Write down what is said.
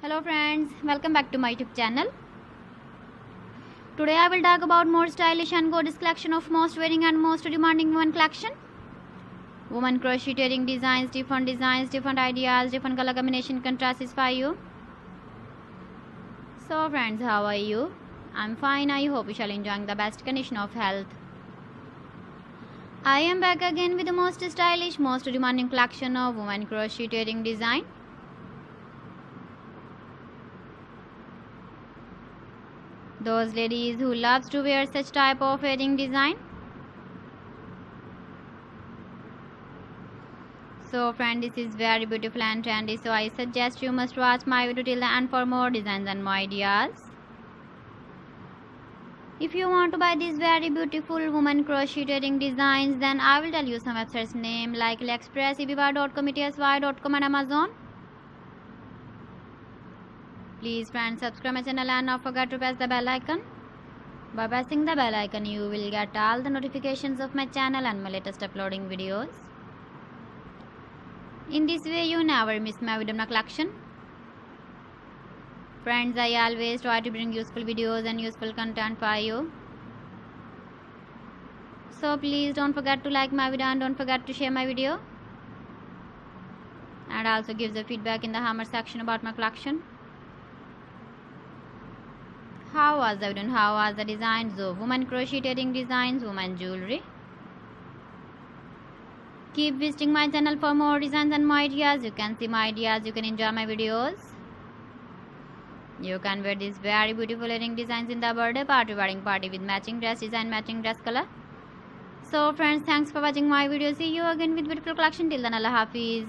Hello friends, welcome back to my YouTube channel. Today I will talk about more stylish and gorgeous collection of most wearing and most demanding women collection. Women crocheting designs, different ideas, different color combination contrasts for you. So friends, how are you? I'm fine. I hope you shall enjoying the best condition of health. I am back again with the most stylish, most demanding collection of women crocheting design. Those ladies who loves to wear such type of wedding design. So friend, this is very beautiful and trendy, so I suggest you must watch my video till the end for more designs and more ideas. If you want to buy these very beautiful woman crocheting designs, then I will tell you some websites name like AliExpress, eBay.com, ETSY.com and Amazon. Please friends, subscribe my channel and not forget to press the bell icon. By pressing the bell icon, you will get all the notifications of my channel and my latest uploading videos. In this way, you never miss my video collection. Friends, I always try to bring useful videos and useful content for you. So please don't forget to like my video and don't forget to share my video. And also give the feedback in the comment section about my collection. How was the video? How was the designs of women crocheting designs, women jewelry? Keep visiting my channel for more designs and more ideas. You can see my ideas, you can enjoy my videos. You can wear these very beautiful earring designs in the birthday party, wedding party with matching dress design, matching dress color. So friends, thanks for watching my video. See you again with beautiful collection. Till then, Allah Hafiz.